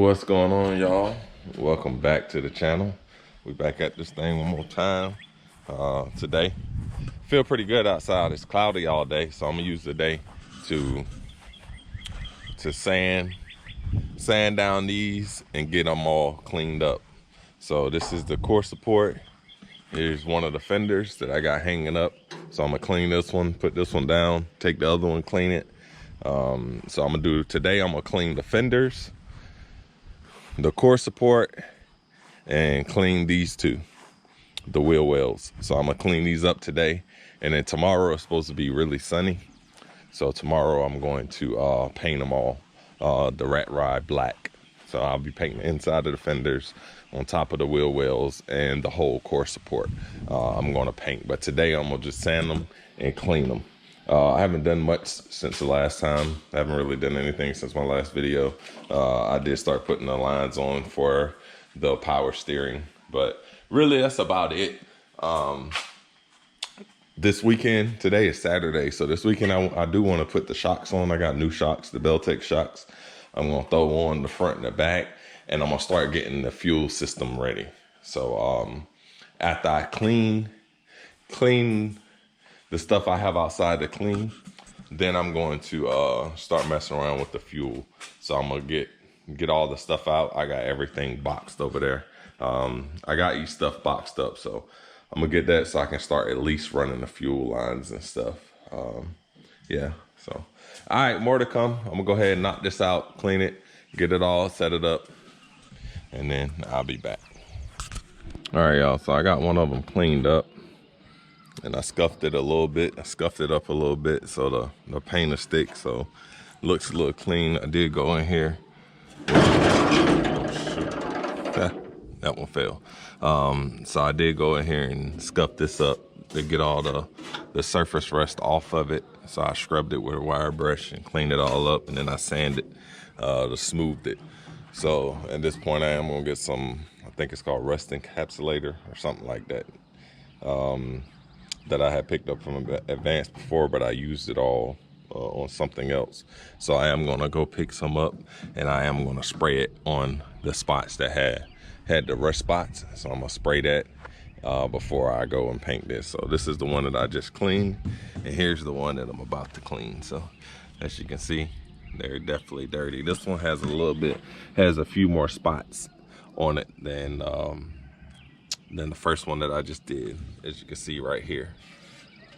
What's going on, y'all? Welcome back to the channel. We back at this thing one more time today. Feel pretty good outside. It's cloudy all day, so I'm gonna use the day to sand down these and get them all cleaned up. So this is the core support. Here's one of the fenders that I got hanging up. So I'm gonna clean this one, put this one down, take the other one, clean it. So I'm gonna do today, I'm gonna clean the fenders, the core support, and clean these two, the wheel wells. So I'm gonna clean these up today, and then tomorrow it's supposed to be really sunny. So tomorrow I'm going to paint them all the rat ride black. So I'll be painting the inside of the fenders, on top of the wheel wells, and the whole core support. I'm gonna paint, but today I'm gonna just sand them and clean them. I haven't done much since the last time. I haven't really done anything since my last video. I did start putting the lines on for the power steering, but really that's about it. This weekend, today is Saturday, so this weekend I do want to put the shocks on. I got new shocks, the Belltech shocks. I'm gonna throw on the front and the back, and I'm gonna start getting the fuel system ready. So after I clean the stuff I have outside to clean, then I'm going to start messing around with the fuel. So I'm gonna get all the stuff out. I got everything boxed over there. I got each stuff boxed up, so I'm gonna get that so I can start at least running the fuel lines and stuff. Yeah, so all right, more to come. I'm gonna go ahead and knock this out, clean it, get it all, set it up, and then I'll be back. All right, y'all, so I got one of them cleaned up, and I scuffed it a little bit. I scuffed it up a little bit so the paint will stick, so looks a little clean. I did go in here. That one fell. So I did go in here and scuff this up to get all the surface rust off of it. So I scrubbed it with a wire brush and cleaned it all up, and then I sanded to smoothed it. So at this point I am gonna get some, I think it's called rust encapsulator or something like that, that I had picked up from Advanced before, but I used it all on something else. So I am gonna go pick some up, and I am gonna spray it on the spots that had the rust spots. So I'm gonna spray that before I go and paint this. So this is the one that I just cleaned, and here's the one that I'm about to clean. So as you can see, they're definitely dirty. This one has a few more spots on it than the first one that I just did, as you can see right here.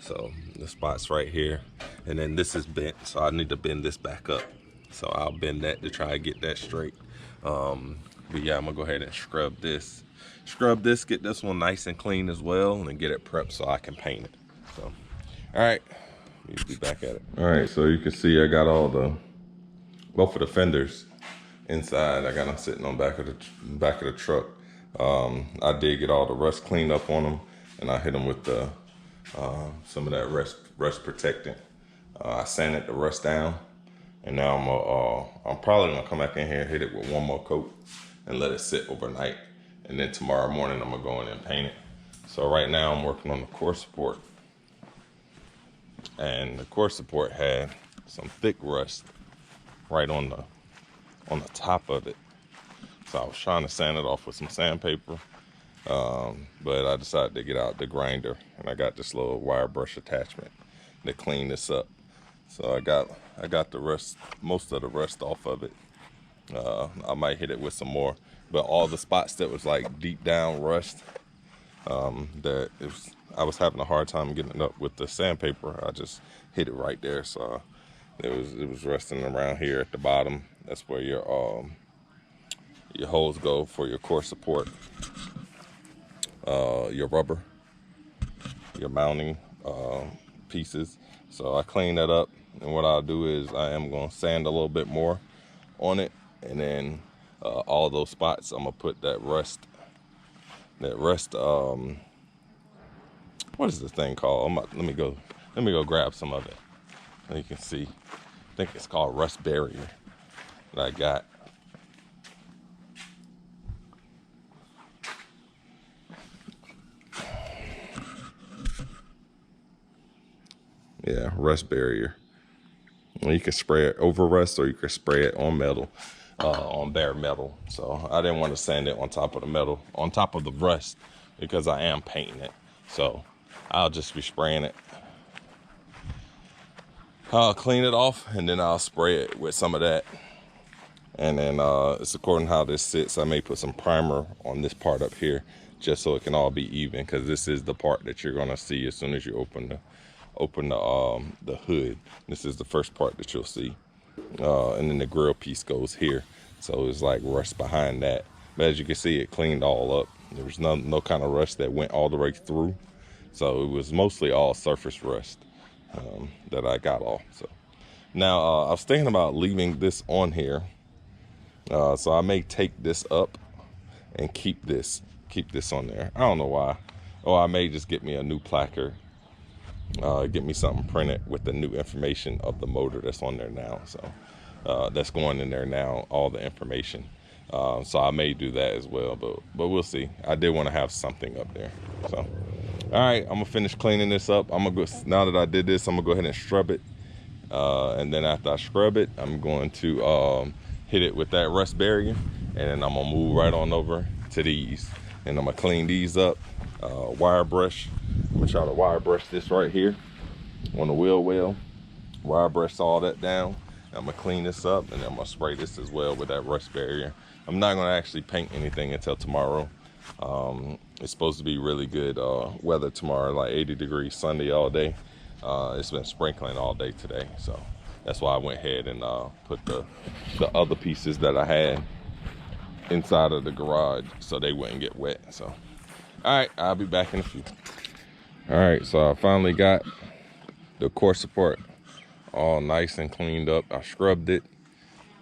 So the spots right here, and then this is bent, so I need to bend this back up. So I'll bend that to try to get that straight. But yeah, I'm gonna go ahead and scrub this, get this one nice and clean as well, and then get it prepped so I can paint it. So, all right, we'll be back at it. All right, so you can see I got both of the fenders inside. I got them sitting on back of the truck. I did get all the rust cleaned up on them, and I hit them with some of that rust protectant. I sanded the rust down, and now I'm probably gonna come back in here and hit it with one more coat and let it sit overnight, and then tomorrow morning I'm gonna go in and paint it. So right now I'm working on the core support, and the core support had some thick rust right on the top of it. So I was trying to sand it off with some sandpaper, but I decided to get out the grinder, and I got this little wire brush attachment to clean this up. So I got the rust, most of the rust off of it. I might hit it with some more, but all the spots that was like deep down rust, I was having a hard time getting it up with the sandpaper. I just hit it right there, so it was rusting around here at the bottom. That's where your holes go for your core support, your rubber, your mounting pieces. So I clean that up, and what I'll do is I am going to sand a little bit more on it, and then all those spots I'm gonna put that rust what is this thing called? Let me go grab some of it. And you can see, I think it's called rust barrier that I got. Yeah, rust barrier. Well, you can spray it over rust, or you can spray it on metal. on bare metal. So I didn't want to sand it on top of the metal, on top of the rust, because I am painting it. So I'll just be spraying it. I'll clean it off and then I'll spray it with some of that. And then it's according to how this sits. I may put some primer on this part up here just so it can all be even, because this is the part that you're gonna see as soon as you open the hood. This is the first part that you'll see. And then the grill piece goes here. So it's like rust behind that. But as you can see, it cleaned all up. There was no kind of rust that went all the way through. So it was mostly all surface rust that I got off. So now I was thinking about leaving this on here. So I may take this up and keep this on there. I don't know why. Or I may just get me a new placard. Get me something printed with the new information of the motor that's on there now. So that's going in there now, all the information. So I may do that as well, but we'll see. I did want to have something up there. So all right, I'm gonna finish cleaning this up. I'm gonna go, now that I did this, I'm gonna go ahead and scrub it. And then after I scrub it, I'm going to hit it with that rust barrier, and then I'm gonna move right on over to these, and I'm gonna clean these up. Wire brush. I'm gonna try to wire brush this right here on the wheel well. Wire brush all that down. I'm gonna clean this up, and then I'm gonna spray this as well with that rust barrier. I'm not gonna actually paint anything until tomorrow. It's supposed to be really good weather tomorrow, like 80 degrees, sunny all day. It's been sprinkling all day today, so that's why I went ahead and put the other pieces that I had inside of the garage so they wouldn't get wet. So all right, I'll be back in a few. All right, so I finally got the core support all nice and cleaned up. I scrubbed it.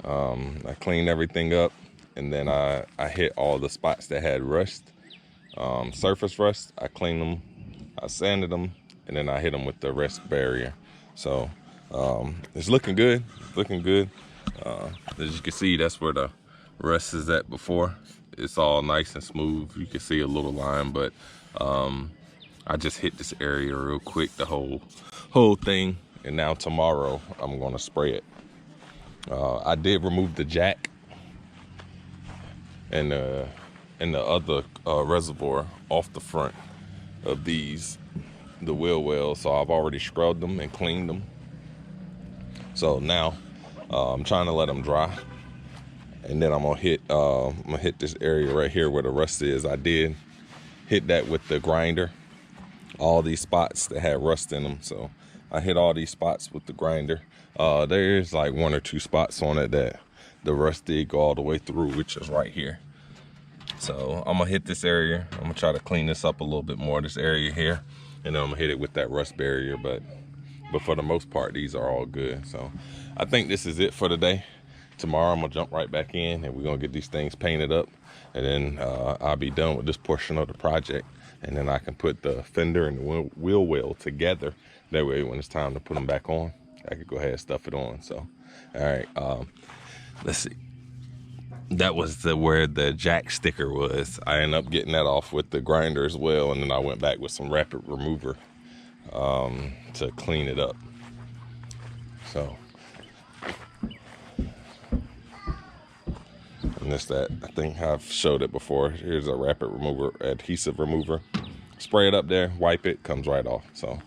I cleaned everything up, and then I hit all the spots that had rust, surface rust. I cleaned them, I sanded them, and then I hit them with the rust barrier. So it's looking good. It's looking good. As you can see, that's where the rust is at before. It's all nice and smooth. You can see a little line, but I just hit this area real quick, the whole thing. And now tomorrow I'm gonna spray it. I did remove the jack and the other reservoir off the front of the wheel wells. So I've already scrubbed them and cleaned them. So now I'm trying to let them dry, and then I'm gonna hit this area right here where the rust is. I did hit that with the grinder, all these spots that had rust in them. So I hit all these spots with the grinder. There's like 1 or 2 spots on it that the rust did go all the way through, which is right here. So I'm gonna hit this area. I'm gonna try to clean this up a little bit more, this area here, and then I'm gonna hit it with that rust barrier. But for the most part, these are all good. So I think this is it for today. Tomorrow I'm gonna jump right back in, and we're gonna get these things painted up, and then I'll be done with this portion of the project, and then I can put the fender and the wheel well together. That way when it's time to put them back on, I could go ahead and stuff it on. So all right, let's see. That was where the jack sticker was. I ended up getting that off with the grinder as well, and then I went back with some rapid remover to clean it up. So, and this that I think I've showed it before. Here's a rapid remover, adhesive remover. Spray it up there, wipe it, comes right off. So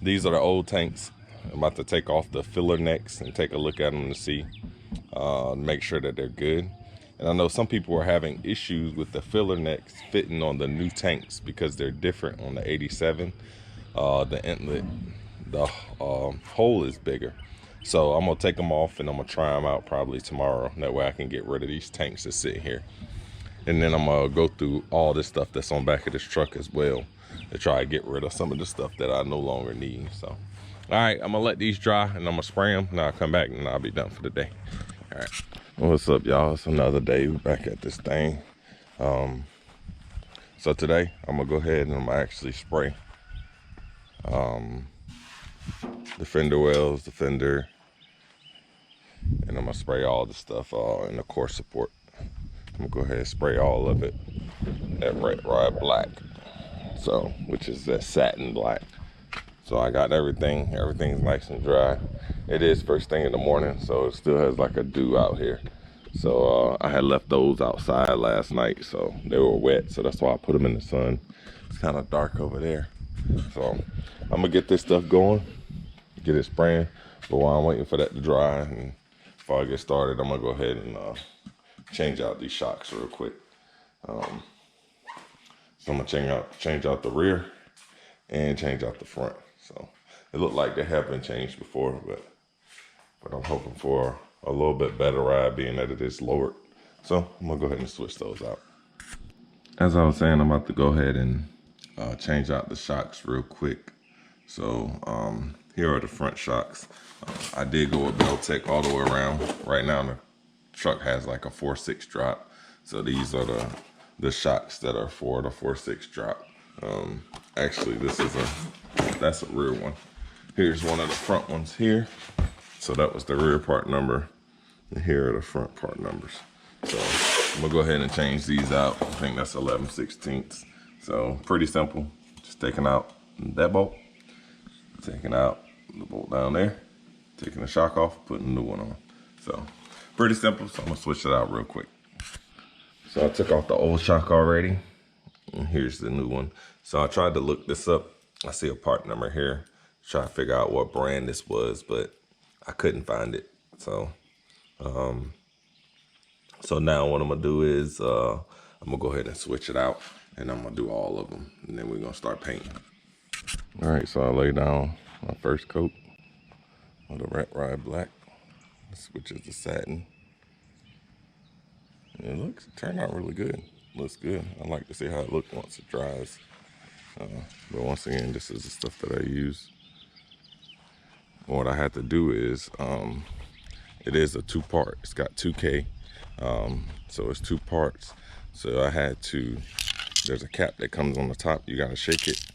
these are the old tanks. I'm about to take off the filler necks and take a look at them to see, make sure that they're good. And I know some people are having issues with the filler necks fitting on the new tanks because they're different on the 87. The inlet, the hole is bigger. So I'm gonna take them off and I'm gonna try them out probably tomorrow. That way I can get rid of these tanks that sit here. And then I'm gonna go through all this stuff that's on back of this truck as well to try to get rid of some of the stuff that I no longer need. So, all right, I'm gonna let these dry and I'm gonna spray them. Now I'll come back and I'll be done for the day. All right, what's up, y'all? It's another day. We're back at this thing. So today I'm gonna go ahead and I'm gonna actually spray the fender wells, the fender, and I'm gonna spray all the stuff in the core support. I'm gonna go ahead and spray all of it that red rod black, so which is that satin black. So I got everything's nice and dry. It is first thing in the morning, so it still has like a dew out here. So I had left those outside last night, so they were wet, so that's why I put them in the sun. It's kind of dark over there. So I'm gonna get this stuff going, get it spraying, but while I'm waiting for that to dry and before I get started, I'm gonna go ahead and change out these shocks real quick. So I'm gonna change out the rear and change out the front. So it looked like they have been changed before, but I'm hoping for a little bit better ride, being that it is lowered. So I'm gonna go ahead and switch those out. As I was saying, I'm about to go ahead and change out the shocks real quick. So here are the front shocks. I did go with Belltech all the way around. Right now the truck has like a 4.6 drop. So these are the shocks that are for the 4.6 drop. Actually, that's a rear one. Here's one of the front ones here. So that was the rear part number, and here are the front part numbers. So I'm gonna go ahead and change these out. I think that's 11/16. So pretty simple. Just taking out that bolt, taking out the bolt down there, taking the shock off, putting a new one on. So pretty simple. So I'm gonna switch it out real quick. So I took off the old shock already, and here's the new one. So I tried to look this up. I see a part number here. Try to figure out what brand this was, but I couldn't find it. So so now what I'm gonna do is I'm gonna go ahead and switch it out, and I'm gonna do all of them, and then we're gonna start painting. All right, so I lay down my first coat of the Rat Ride Black, which is the satin. And it turned out really good. Looks good. I like to see how it looks once it dries. But once again, this is the stuff that I use. What I had to do is, it is a 2-part. It's got 2K, so it's 2 parts. So I had to, there's a cap that comes on the top. You gotta shake it,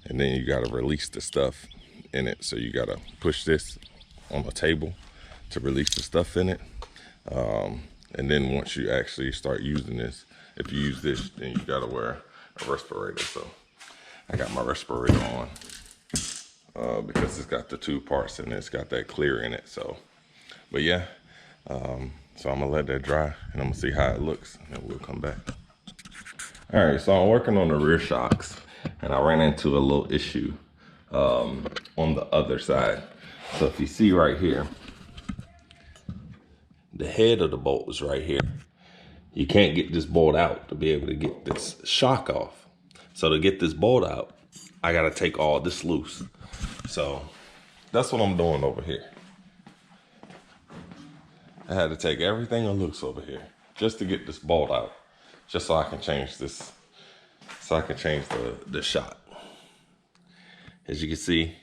and then you gotta release the stuff in it. So you gotta push this on the table to release the stuff in it. And then once you actually start using this, if you use this, then you gotta wear a respirator. So I got my respirator on because it's got the 2 parts and it's got that clear in it. So, but yeah, so I'm gonna let that dry and I'm gonna see how it looks, and we'll come back. All right, so I'm working on the rear shocks, and I ran into a little issue on the other side. So if you see right here, the head of the bolt is right here. You can't get this bolt out to be able to get this shock off. So to get this bolt out, I gotta take all this loose. So that's what I'm doing over here. I had to take everything loose over here just to get this bolt out, just so I can change this, so I can change the shock. As you can see,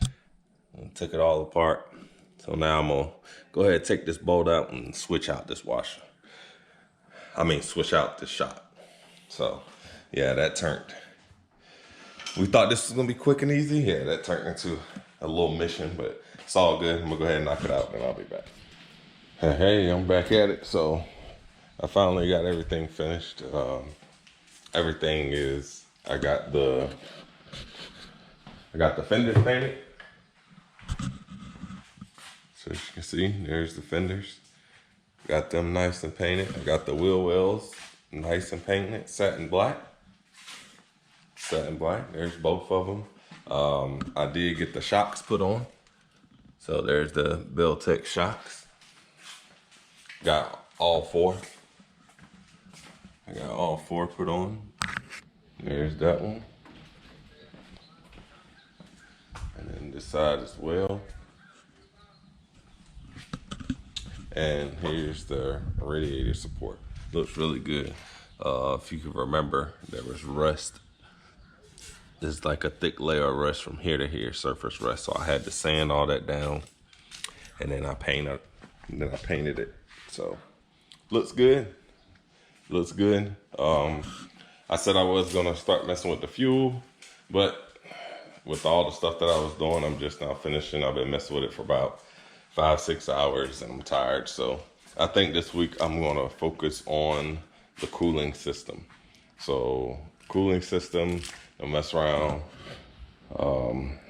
I took it all apart. So now I'm gonna go ahead and take this bolt out and switch out this washer. Switch out this shock. So yeah, that turned. We thought this was gonna be quick and easy. Yeah, that turned into a little mission, but it's all good. I'm gonna go ahead and knock it out, and I'll be back. Hey, I'm back at it. So I finally got everything finished. Everything is, I got the fenders painted. So as you can see, there's the fenders. Got them nice and painted. I got the wheel wells nice and painted, satin black. Satin black, there's both of them. I did get the shocks put on. So there's the Belltech shocks. Got all 4. I got all 4 put on. There's that one. And then this side as well. And here's the radiator support. Looks really good. If you can remember, there was rust. There's like a thick layer of rust from here to here, surface rust. So I had to sand all that down, and then I painted it. So looks good. Looks good. I said I was gonna start messing with the fuel, but with all the stuff that I was doing, I'm just now finishing. I've been messing with it for about 5-6 hours, and I'm tired. So I think this week I'm gonna focus on the cooling system. So cooling system, don't mess around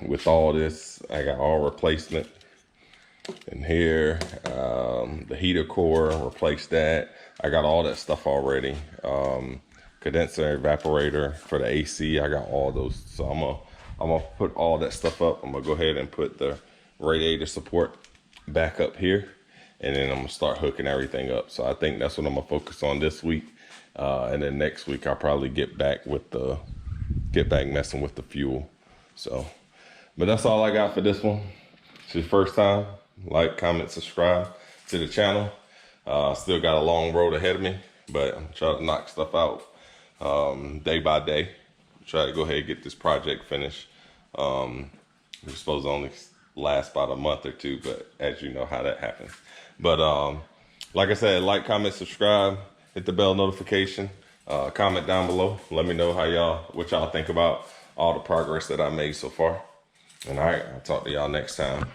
With all this, I got all replacement in here. The heater core, replaced that. I got all that stuff already. Condenser, evaporator for the AC, I got all those. So I'm gonna put all that stuff up. I'm gonna go ahead and put the radiator support back up here, and then I'm gonna start hooking everything up. So I think that's what I'm gonna focus on this week. And then next week I'll probably get back messing with the fuel. So, but that's all I got for this one. It's your first time, like, comment, subscribe to the channel. Still got a long road ahead of me, but I'm trying to knock stuff out day by day. Try to go ahead and get this project finished. We're supposed to only last about a month or two, but as you know how that happens. But like I said, like, comment, subscribe, hit the bell notification, comment down below. Let me know what y'all think about all the progress that I made so far. And all right, I'll talk to y'all next time.